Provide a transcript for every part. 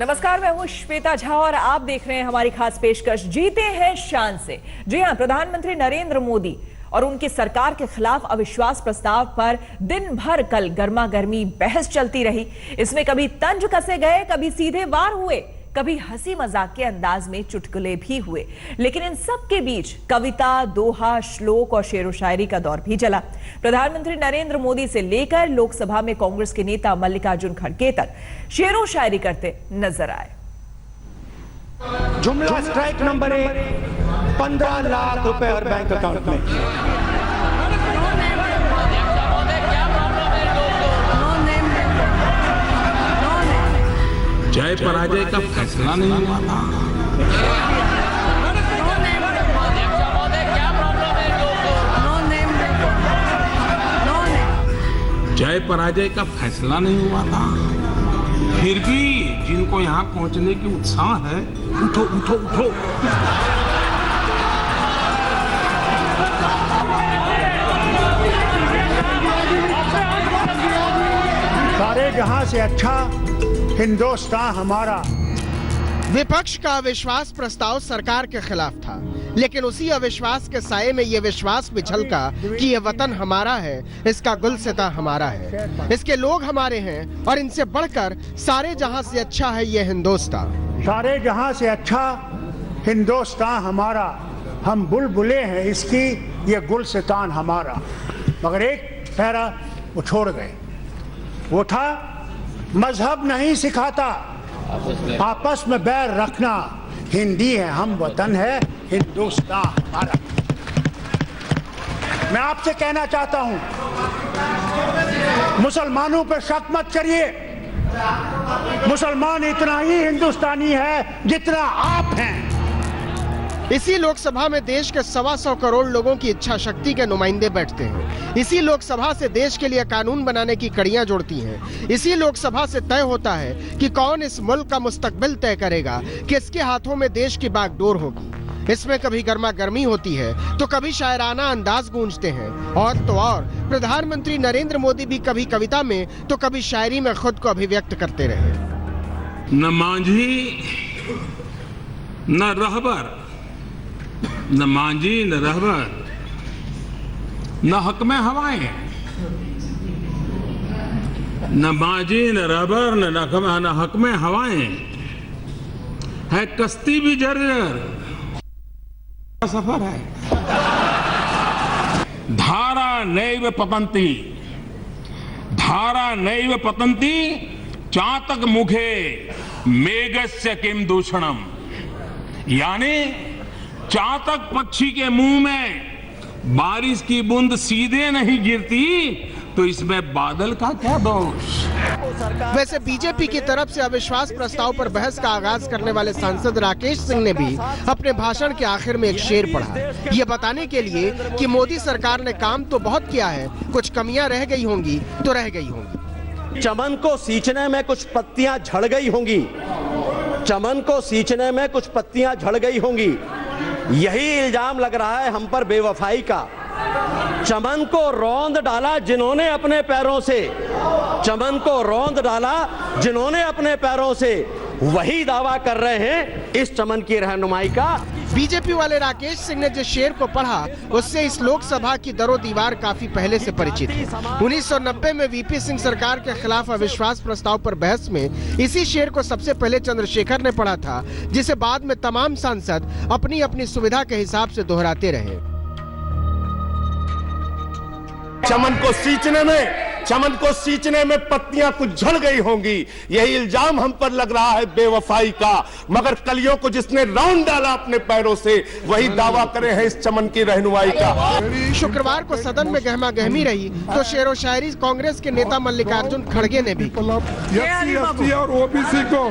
नमस्कार, मैं हूं श्वेता झा और आप देख रहे हैं हमारी खास पेशकश जीते हैं शान से। जी हां, प्रधानमंत्री नरेंद्र मोदी और उनकी सरकार के खिलाफ अविश्वास प्रस्ताव पर दिन भर कल गर्मा गर्मी बहस चलती रही। इसमें कभी तंज कसे गए, कभी सीधे वार हुए, कभी हंसी मजाक के अंदाज में चुटकुले भी हुए, लेकिन इन सब के बीच कविता, दोहा, श्लोक और शेरो शायरी का दौर भी चला। प्रधानमंत्री नरेंद्र मोदी से लेकर लोकसभा में कांग्रेस के नेता मल्लिकार्जुन खड़गे तक शेरो शायरी करते नजर आए। जुमला स्ट्राइक नंबर 1, 15 लाख रुपए और बैंक अकाउंट में। जय पराजय का फैसला नहीं हुआ था। जय पराजय का फैसला नहीं हुआ था। फिर भी जिनको यहाँ पहुंचने की उत्साह है, उठो उठो उठो। सारे जहां से अच्छा हिंदुस्तान हमारा। विपक्ष का अविश्वास प्रस्ताव सरकार के खिलाफ था, लेकिन उसी अविश्वास के साये में ये विश्वास भी झलका कि ये वतन हमारा है, इसका गुलसिता हमारा है, इसके लोग हमारे हैं और इनसे बढ़कर सारे जहां से अच्छा है ये हिंदुस्तान। सारे जहां से अच्छा हिंदुस्तान हमारा, हम बुलबुले हैं इसकी, ये गुलसितान हमारा। मगर एक पैरा वो छोड़ गए, वो था मजहब नहीं सिखाता आपस में बैर रखना, हिंदी है हम, वतन है हिंदुस्तान हमारा। मैं आपसे कहना चाहता हूं, मुसलमानों पर शक मत करिए। मुसलमान इतना ही हिंदुस्तानी है जितना आप हैं। इसी लोकसभा में देश के 125 करोड़ लोगों की इच्छा शक्ति के नुमाइंदे बैठते हैं। इसी लोकसभा से देश के लिए कानून बनाने की कड़ियां जुड़ती हैं। इसी लोकसभा से तय होता है कि कौन इस मुल्क का मुस्तकबिल तय करेगा, किसके हाथों में देश की बागडोर होगी। इसमें कभी गर्मा गर्मी होती है तो कभी शायराना अंदाज गूंजते हैं, और तो और प्रधानमंत्री नरेंद्र मोदी भी कभी कविता में तो कभी शायरी में खुद को अभिव्यक्त करते रहे। न मांझी न रहबर, न मांझी न रहबर, न हक में हवाएं, न मांझी न रहबर न हक में हवाएं, है कश्ती भी जर्जर सफर है। धारा नैव पतंती, धारा नैव पतंती, चातक मुखे मेघस्य किम दूषणम। यानी चातक पक्षी के मुंह में बारिश की बूंद सीधे नहीं गिरती तो इसमें बादल का क्या दोष। वैसे बीजेपी की तरफ से अविश्वास प्रस्ताव पर बहस का आगाज करने वाले सांसद राकेश सिंह ने भी अपने भाषण के आखिर में एक शेर पढ़ा, ये बताने के लिए कि मोदी सरकार ने काम तो बहुत किया है, कुछ कमियां रह गई होंगी तो रह गई होंगी। चमन को सींचने में कुछ पत्तियां झड़ गई होंगी, चमन को सींचने में कुछ पत्तियां झड़ गई होंगी, यही इल्जाम लग रहा है हम पर बेवफाई का। चमन को रौंद डाला जिन्होंने अपने पैरों से, चमन को रौंद डाला जिन्होंने अपने पैरों से, वही दावा कर रहे हैं इस चमन की रहनुमाई का। बीजेपी वाले राकेश सिंह ने जिस शेर को पढ़ा उससे इस लोकसभा की दरो दीवार काफी पहले से परिचित है। 1990 में वीपी सिंह सरकार के खिलाफ अविश्वास प्रस्ताव पर बहस में इसी शेर को सबसे पहले चंद्रशेखर ने पढ़ा था, जिसे बाद में तमाम सांसद अपनी अपनी सुविधा के हिसाब से दोहराते रहे। चमन को सींचने में पत्तियां कुछ झड़ गई होंगी, यही इल्जाम हम पर लग रहा है बेवफाई का। मगर कलियों को जिसने राउंड डाला अपने पैरों से, वही दावा करे हैं इस चमन की रहनुमाई का। शुक्रवार को सदन में गहमा गहमी रही तो शेरो शायरी कांग्रेस के नेता मल्लिकार्जुन खड़गे ने भी। SC और ओबीसी को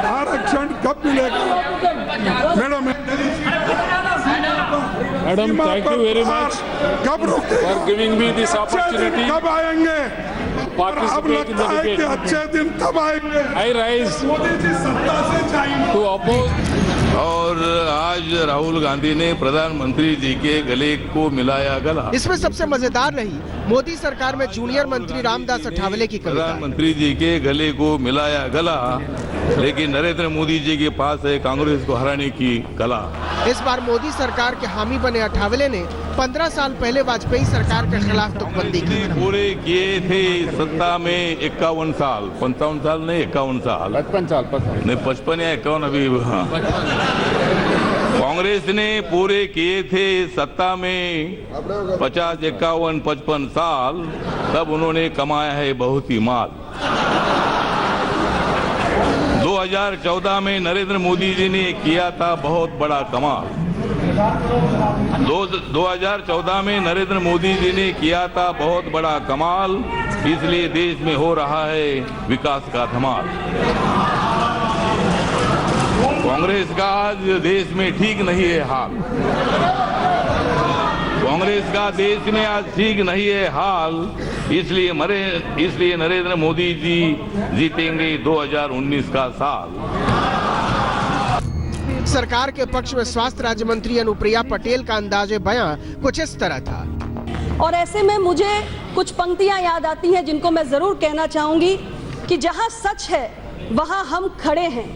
आरक्षण कब मिलेगा? Madam, thank you very much कब for giving me this opportunity. कब आएंगे? अब लगता है कि अच्छे दिन तब आएंगे। I rise to oppose। और आज राहुल गांधी ने प्रधानमंत्री जी के गले को मिलाया गला। इसमें सबसे मजेदार रही मोदी सरकार में जूनियर मंत्री रामदास अठावले की कविता। प्रधानमंत्री जी के गले को मिलाया गला, लेकिन नरेंद्र मोदी जी के पास है कांग्रेस को हराने की कला। इस बार मोदी सरकार के हामी बने अठावले ने 15 साल पहले वाजपेयी सरकार के खिलाफ तुकबंदी की थी। पूरे किए थे सत्ता में 51 साल, 55 साल नहीं 51 साल, 55 साल नहीं 55 या 51 अभी। हाँ। कांग्रेस ने पूरे किए थे सत्ता में 50, 51, 55 साल, तब उन्होंने कमाया है बहुत ही माल। 2014 में नरेंद्र मोदी जी ने किया था बहुत बड़ा कमाल। 2014 में नरेंद्र मोदी जी ने किया था बहुत बड़ा कमाल, इसलिए देश में हो रहा है विकास का धमाल। कांग्रेस का आज देश में ठीक नहीं है हाल, कांग्रेस का देश में आज ठीक नहीं है हाल, इसलिए नरेंद्र मोदी जी जीतेंगे 2019 का साल। सरकार के पक्ष में स्वास्थ्य राज्य मंत्री अनुप्रिया पटेल का अंदाजे बयां कुछ इस तरह था। और ऐसे में मुझे कुछ पंक्तियां याद आती हैं जिनको मैं जरूर कहना चाहूंगी कि जहां सच है वहां हम खड़े हैं,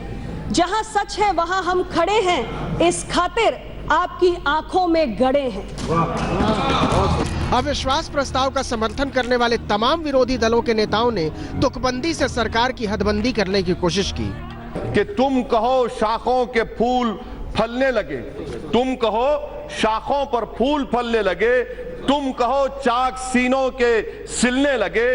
जहां सच है वहां हम खड़े हैं, इस खातिर आपकी आंखों में गड़े हैं। अविश्वास प्रस्ताव का समर्थन करने वाले तमाम विरोधी दलों के नेताओं ने तुकबंदी से सरकार की हदबंदी करने की कोशिश की। कि तुम कहो शाखों के फूल फलने लगे, तुम कहो शाखों पर फूल फलने लगे, तुम कहो चाक सीनों के सिलने लगे।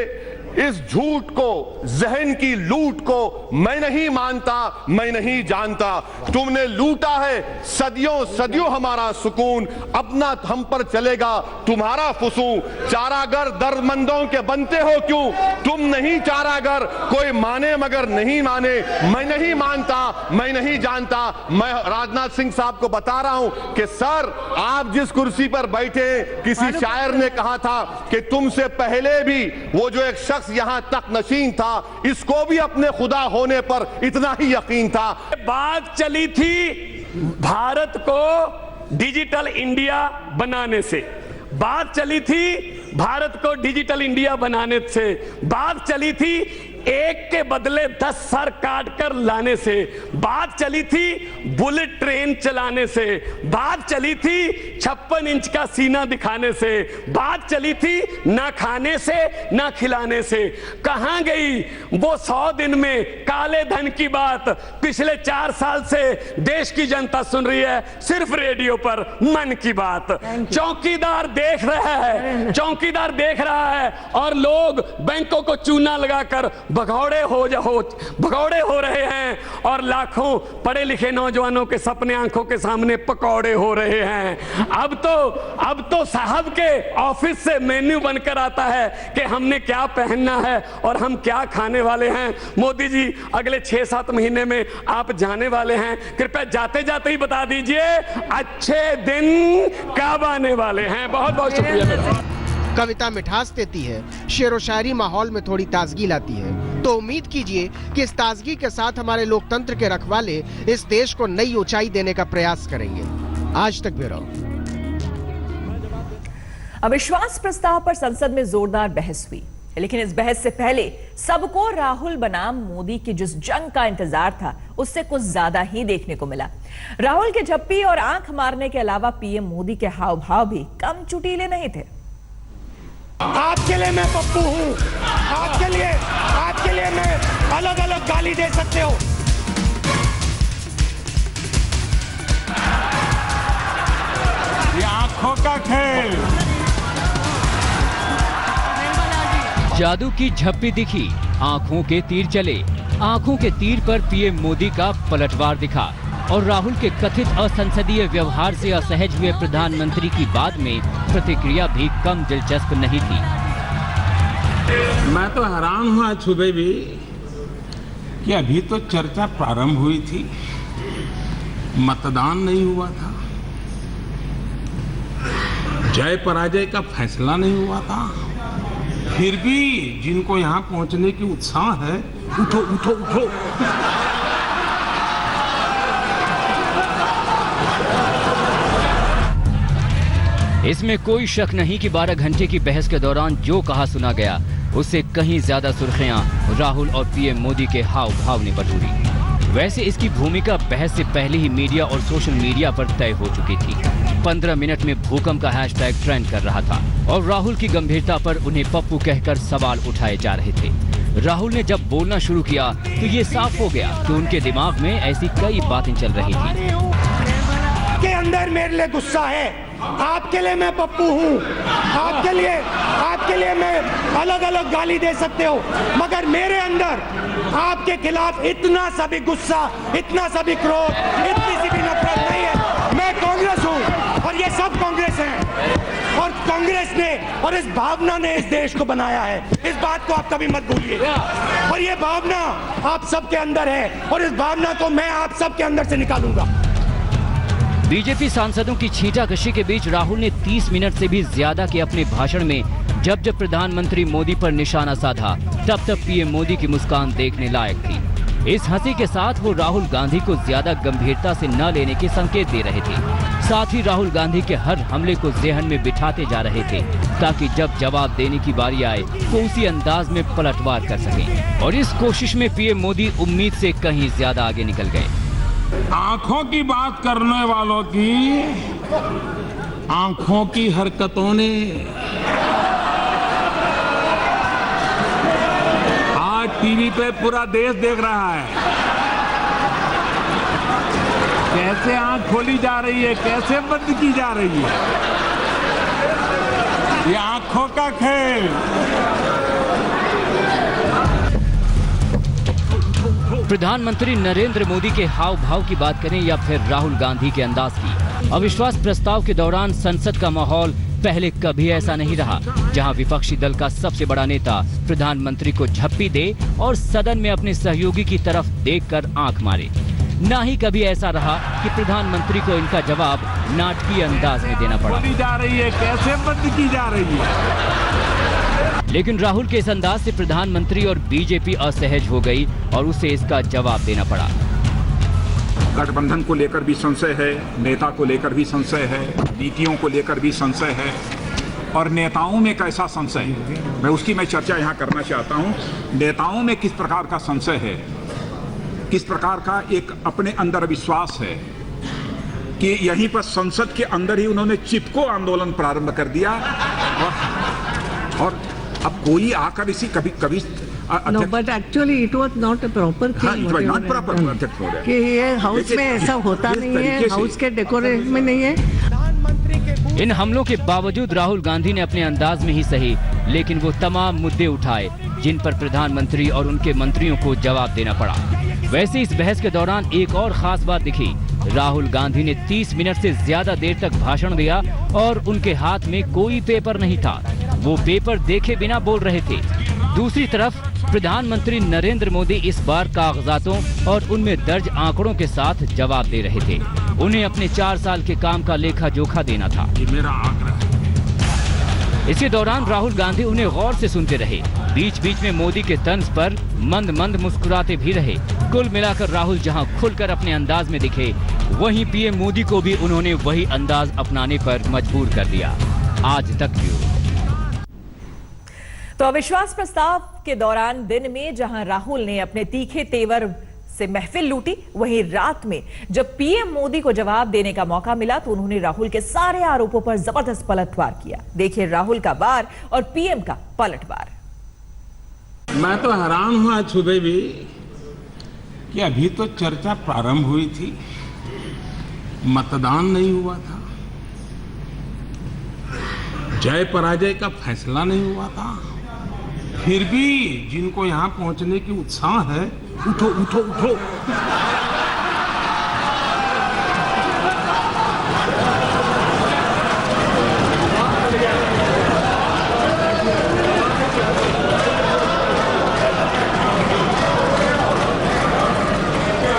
इस झूठ को, जहन की लूट को मैं नहीं मानता, मैं नहीं जानता। तुमने लूटा है सदियों सदियों हमारा सुकून, अपना हम पर चलेगा तुम्हारा फुसूं। चारागर दर्दमंदों के बनते हो क्यों, तुम नहीं चारागर, कोई माने मगर नहीं माने। मैं नहीं मानता, मैं नहीं जानता। मैं राजनाथ सिंह साहब को बता रहा हूं कि सर, आप जिस कुर्सी पर बैठे, किसी शायर ने कहा था कि तुमसे पहले भी वो जो एक शख्स यहां तक नशीन था, इसको भी अपने खुदा होने पर इतना ही यकीन था। बात चली थी भारत को डिजिटल इंडिया बनाने से, बात चली थी भारत को डिजिटल इंडिया बनाने से, बात चली थी एक के बदले 10 सर काट कर लाने से, बात चली थी बुलेट ट्रेन चलाने से, बात चली थी 56 इंच का सीना दिखाने से, बात चली थी ना खाने से ना खिलाने से। कहां गई वो 100 दिन में काले धन की बात? पिछले 4 साल से देश की जनता सुन रही है सिर्फ रेडियो पर मन की बात। चौकीदार देख रहा है, चौकीदार देख रहा है, और लोग बैंकों को चूना लगाकर भगौड़े हो रहे हैं, और लाखों पढ़े लिखे नौजवानों के सपने आंखों के सामने पकौड़े हो रहे हैं। अब तो साहब के ऑफिस से मेन्यू बनकर आता है कि हमने क्या पहनना है और हम क्या खाने वाले हैं। मोदी जी, अगले 6-7 महीने में आप जाने वाले हैं, कृपया जाते जाते ही बता दीजिए अच्छे दिन कब आने वाले हैं। बहुत बहुत शुक्रिया। कविता मिठास देती है, शेर व शायरी माहौल में थोड़ी ताजगी लाती है, तो उम्मीद कीजिए कि इस ताजगी के साथ हमारे लोकतंत्र के रखवाले इस देश को नई ऊंचाई देने का प्रयास करेंगे। आज तक ब्यूरो। अविश्वास प्रस्ताव पर संसद में जोरदार बहस हुई, लेकिन इस बहस से पहले सबको राहुल बनाम मोदी की जिस जंग का इंतजार था, उससे कुछ ज्यादा ही देखने को मिला। राहुल के झप्पी और आंख मारने के अलावा पीएम मोदी के हाव भाव भी कम चुटीले नहीं थे। आपके लिए मैं पप्पू हूं, आपके लिए मैं अलग अलग गाली दे सकते हो। ये आंखों का खेल। जादू की झप्पी दिखी, आंखों के तीर चले, आंखों के तीर पर पीएम मोदी का पलटवार दिखा, और राहुल के कथित असंसदीय व्यवहार से असहज हुए प्रधानमंत्री की बात में प्रतिक्रिया भी कम दिलचस्प नहीं थी। मैं तो हैरान हूं आज सुबह भी कि अभी तो चर्चा प्रारंभ हुई थी, मतदान नहीं हुआ था, जय पराजय का फैसला नहीं हुआ था, फिर भी जिनको यहां पहुंचने की उत्साह है, उठो उठो उठो। इसमें कोई शक नहीं कि 12 घंटे की बहस के दौरान जो कहा सुना गया, उससे कहीं ज्यादा सुर्खियां राहुल और पीएम मोदी के हाव भाव ने बटोरी। वैसे इसकी भूमिका बहस से पहले ही मीडिया और सोशल मीडिया पर तय हो चुकी थी। 15 मिनट में भूकंप का हैशटैग ट्रेंड कर रहा था और राहुल की गंभीरता पर उन्हें पप्पू कहकर सवाल उठाए जा रहे थे। राहुल ने जब बोलना शुरू किया तो ये साफ हो गया कि उनके दिमाग में ऐसी कई बातें चल रही थी। के अंदर मेरे लिए गुस्सा है, आपके लिए मैं पप्पू हूँ, आपके लिए मैं अलग अलग गाली दे सकते हो, मगर मेरे अंदर आपके खिलाफ इतना सा भी गुस्सा, इतना सा भी क्रोध, इतनी सी भी नफरत नहीं है। मैं कांग्रेस हूँ और ये सब कांग्रेस हैं और कांग्रेस ने और इस भावना ने इस देश को बनाया है। इस बात को आप कभी मत भूलिए और ये भावना आप सबके अंदर है और इस भावना को मैं आप सबके अंदर से निकालूंगा। बीजेपी सांसदों की छींटाकशी के बीच राहुल ने 30 मिनट से भी ज्यादा के अपने भाषण में जब जब प्रधानमंत्री मोदी पर निशाना साधा तब तब पीएम मोदी की मुस्कान देखने लायक थी। इस हंसी के साथ वो राहुल गांधी को ज्यादा गंभीरता से न लेने के संकेत दे रहे थे। साथ ही राहुल गांधी के हर हमले को ज़हन में बिठाते जा रहे थे ताकि जब जवाब देने की बारी आए तो उसी अंदाज में पलटवार कर सकें। और इस कोशिश में पीएम मोदी उम्मीद से कहीं ज्यादा आगे निकल गए। आंखों की बात करने वालों की आंखों की हरकतों ने आज टीवी पे पूरा देश देख रहा है कैसे आंख खोली जा रही है, कैसे बंद की जा रही है। ये आंखों का खेल। प्रधानमंत्री नरेंद्र मोदी के हाव भाव की बात करें या फिर राहुल गांधी के अंदाज की, अविश्वास प्रस्ताव के दौरान संसद का माहौल पहले कभी ऐसा नहीं रहा जहां विपक्षी दल का सबसे बड़ा नेता प्रधानमंत्री को झप्पी दे और सदन में अपने सहयोगी की तरफ देखकर आंख मारे। ना ही कभी ऐसा रहा कि प्रधानमंत्री को इनका जवाब नाटकीय अंदाज में देना पड़ा। जा रही है, कैसे बंद की जा रही है। लेकिन राहुल के इस अंदाज से प्रधानमंत्री और बीजेपी असहज हो गई और उसे इसका जवाब देना पड़ा। गठबंधन को लेकर भी संशय है, नेता को लेकर भी संशय है, नीतियों को लेकर भी संशय है और नेताओं में कैसा संशय है, मैं उसकी चर्चा यहाँ करना चाहता हूँ। नेताओं में किस प्रकार का संशय है, किस प्रकार का एक अपने अंदर विश्वास है कि यहीं पर संसद के अंदर ही उन्होंने चिपको आंदोलन प्रारंभ कर दिया और अब कोई आकर इसी कभी No, but actually it was not a proper thing. it was not proper, अध्यक्ष महोदय। कि ये हाउस में ऐसा होता नहीं है, हाउस के डेकोरेशन में नहीं है। इन हमलों के बावजूद राहुल गांधी ने अपने अंदाज में ही सही लेकिन वो तमाम मुद्दे उठाए जिन पर प्रधानमंत्री और उनके मंत्रियों को जवाब देना पड़ा। वैसे इस बहस के दौरान एक और खास बात दिखी। राहुल गांधी ने 30 मिनट से ज्यादा देर तक भाषण दिया और उनके हाथ में कोई पेपर नहीं था। वो पेपर देखे बिना बोल रहे थे। दूसरी तरफ प्रधानमंत्री नरेंद्र मोदी इस बार कागजातों और उनमें दर्ज आंकड़ों के साथ जवाब दे रहे थे। उन्हें अपने 4 साल के काम का लेखा जोखा देना था। ये मेरा आग्रह है। इसी दौरान राहुल गांधी उन्हें गौर से सुनते रहे। बीच बीच में मोदी के तंज पर मंद मंद मुस्कुराते भी रहे। कुल मिलाकर राहुल जहां खुलकर अपने अंदाज में दिखे वहीं पीएम मोदी को भी उन्होंने वही अंदाज अपनाने पर मजबूर कर दिया। आज तक ब्यूरो। तो अविश्वास प्रस्ताव के दौरान दिन में जहां राहुल ने अपने तीखे तेवर से महफिल लूटी, वहीं रात में जब पीएम मोदी को जवाब देने का मौका मिला तो उन्होंने राहुल के सारे आरोपों पर जबरदस्त पलटवार किया। देखिए राहुल का वार और पीएम का पलटवार। मैं तो हैरान हूं आज सुबह भी कि अभी तो चर्चा प्रारंभ हुई थी, मतदान नहीं हुआ था, जय पराजय का फैसला नहीं हुआ था, फिर भी जिनको यहां पहुंचने की उत्साह है, उठो उठो उठो।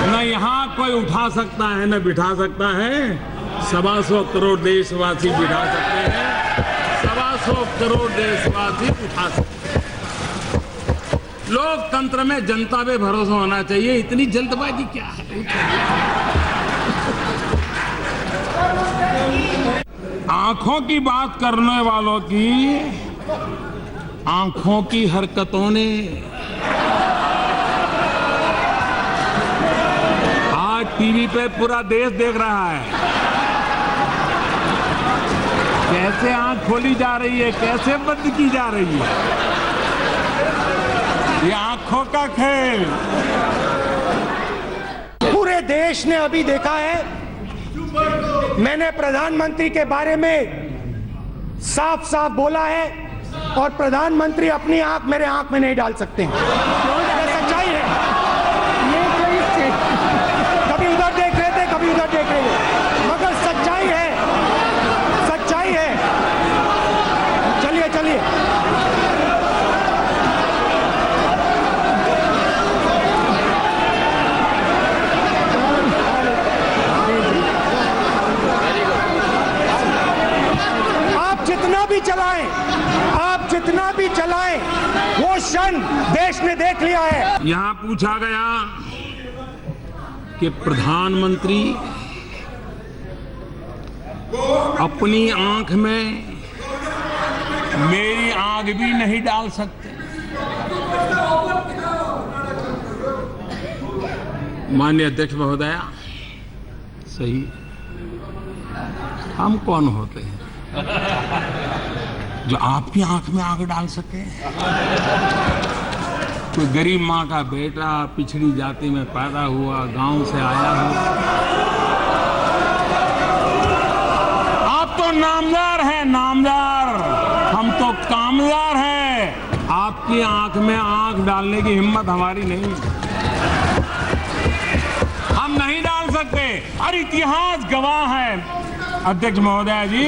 न यहां कोई उठा सकता है न बिठा सकता है। 125 करोड़ देशवासी बिठा सकते हैं, 125 करोड़ देशवासी उठा सकते हैं। लोकतंत्र में जनता पे भरोसा होना चाहिए, इतनी जल्दबाजी क्या है। आंखों की बात करने वालों की आंखों की हरकतों ने टीवी पे पूरा देश देख रहा है कैसे आंख खोली जा रही है, कैसे बंद की जा रही है। ये आंखों का खेल। पूरे देश ने अभी देखा है, मैंने प्रधानमंत्री के बारे में साफ साफ बोला है और प्रधानमंत्री अपनी आंख मेरे आंख में नहीं डाल सकते हैं। ये सच्चाई है। कभी उधर देख रहे थे, कभी उधर देख रहे थे, मगर सच्चाई है, सच्चाई है। चलिए चलिए, आप जितना भी चलाएं, आप जितना भी चलाएं, वो क्षण देश ने देख लिया है। यहां पूछा गया कि प्रधानमंत्री अपनी आंख में मेरी आंख भी नहीं डाल सकते। माननीय अध्यक्ष महोदया, सही, हम कौन होते हैं जो आपकी आंख में आंख डाल सके? कोई गरीब माँ का बेटा, पिछड़ी जाति में पैदा हुआ, गांव से आया हो, आप तो नामदार हैं, नामदार, हम तो कामदार हैं। आपकी आंख में आंख डालने की हिम्मत हमारी नहीं, हम नहीं डाल सकते। और इतिहास गवाह है अध्यक्ष महोदय जी,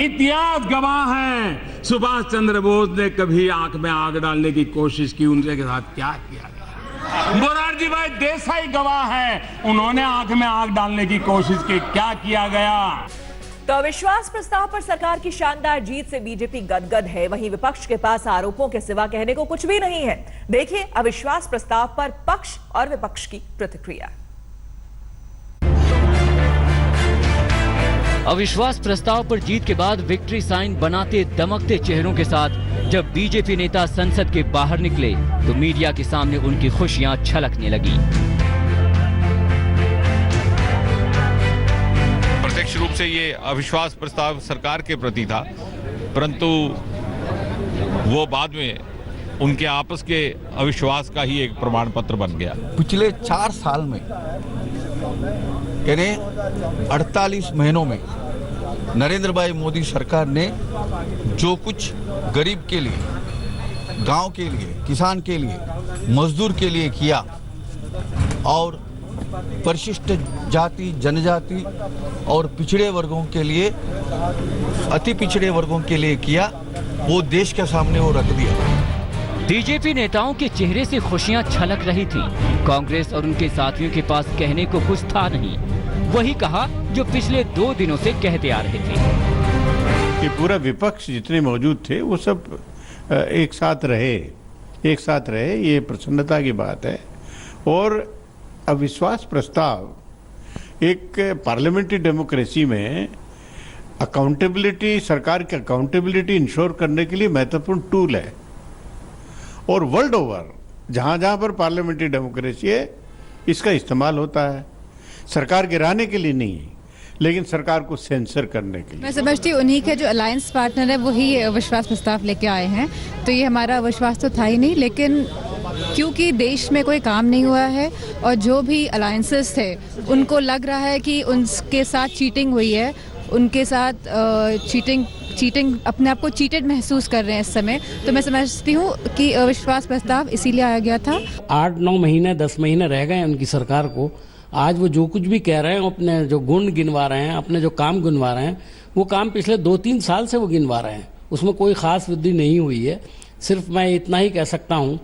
इतिहास गवाह है। सुभाष चंद्र बोस ने कभी आंख में आग डालने की कोशिश की, उनके साथ क्या किया गया। मोरारजी भाई देसाई गवाह है, उन्होंने आंख में आग डालने की कोशिश की, क्या किया गया। तो अविश्वास प्रस्ताव पर सरकार की शानदार जीत से बीजेपी गदगद है। वहीं विपक्ष के पास आरोपों के सिवा कहने को कुछ भी नहीं है। देखिए अविश्वास प्रस्ताव पर पक्ष और विपक्ष की प्रतिक्रिया। अविश्वास प्रस्ताव पर जीत के बाद विक्ट्री साइन बनाते दमकते चेहरों के साथ जब बीजेपी नेता संसद के बाहर निकले तो मीडिया के सामने उनकी खुशियां छलकने लगी। प्रत्यक्ष रूप से ये अविश्वास प्रस्ताव सरकार के प्रति था, परंतु वो बाद में उनके आपस के अविश्वास का ही एक प्रमाण पत्र बन गया। पिछले 4 साल में यानी 48 महीनों में नरेंद्र भाई मोदी सरकार ने जो कुछ गरीब के लिए, गांव के लिए, किसान के लिए, मजदूर के लिए किया और परिशिष्ट जाति, जनजाति और पिछड़े वर्गों के लिए, अति पिछड़े वर्गों के लिए किया, वो देश के सामने वो रख दिया। बीजेपी नेताओं के चेहरे से खुशियां छलक रही थी। कांग्रेस और उनके साथियों के पास कहने को कुछ था नहीं, वही कहा जो पिछले 2 दिनों से कहते आ रहे थे। कि पूरा विपक्ष जितने मौजूद थे वो सब एक साथ रहे, ये प्रसन्नता की बात है। और अविश्वास प्रस्ताव एक पार्लियामेंट्री डेमोक्रेसी में अकाउंटेबिलिटी, सरकार की अकाउंटेबिलिटी इंश्योर करने के लिए महत्वपूर्ण टूल है। और वर्ल्ड ओवर जहां जहां पर पार्लियामेंट्री डेमोक्रेसी है इसका इस्तेमाल होता है, सरकार गिराने के लिए नहीं, लेकिन सरकार को सेंसर करने के लिए। मैं समझती हूँ उन्हीं के जो अलायंस पार्टनर है वही अविश्वास प्रस्ताव लेके आए हैं, तो ये हमारा अविश्वास तो था ही नहीं, लेकिन क्योंकि देश में कोई काम नहीं हुआ है और जो भी अलायंसेस थे उनको लग रहा है कि उनके साथ चीटिंग हुई है, उनके साथ चीटिंग अपने आप को चीटेड महसूस कर रहे हैं इस समय, तो मैं समझती हूँ कि अविश्वास प्रस्ताव इसीलिए आया गया था। 8-9 महीने 10 महीने रह गए उनकी सरकार को, आज वो जो कुछ भी कह रहे हैं, अपने जो गुण गिनवा रहे हैं, अपने जो काम गिनवा रहे हैं, वो काम पिछले 2-3 साल से वो गिनवा रहे हैं, उसमें कोई खास वृद्धि नहीं हुई है। सिर्फ मैं इतना ही कह सकता हूँ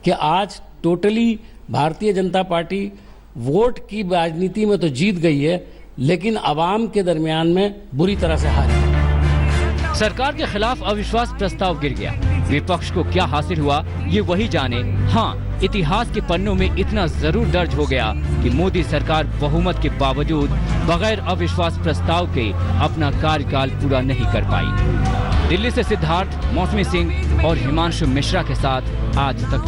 कि आज totally Bharatiya Janata party vote की राजनीति में तो जीत गई है, लेकिन आवाम के दरमियान में बुरी तरह से हारी। सरकार के खिलाफ अविश्वास प्रस्ताव गिर गया, विपक्ष को क्या हासिल हुआ ये वही जाने। हाँ, इतिहास के पन्नों में इतना जरूर दर्ज हो गया कि मोदी सरकार बहुमत के बावजूद बगैर अविश्वास प्रस्ताव के अपना कार्यकाल पूरा नहीं कर पाई। दिल्ली से सिद्धार्थ, मौसमी सिंह और हिमांशु मिश्रा के साथ आज तक।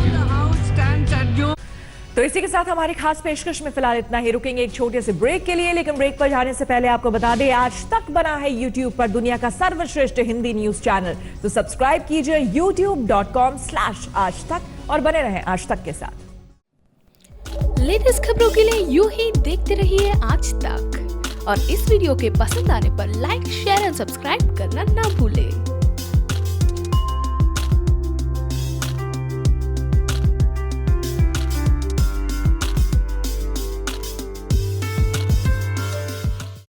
तो इसी के साथ हमारी खास पेशकश में फिलहाल इतना ही। रुकेंगे एक छोटे से ब्रेक के लिए, लेकिन ब्रेक पर जाने से पहले आपको बता दें आज तक बना है YouTube पर दुनिया का सर्वश्रेष्ठ हिंदी न्यूज चैनल। तो सब्सक्राइब कीजिए youtube.com/आजतक और बने रहें आज तक के साथ। लेटेस्ट खबरों के लिए यूं ही देखते रहिए आज तक और इस वीडियो के पसंद आने पर लाइक, शेयर एंड सब्सक्राइब करना ना भूलें।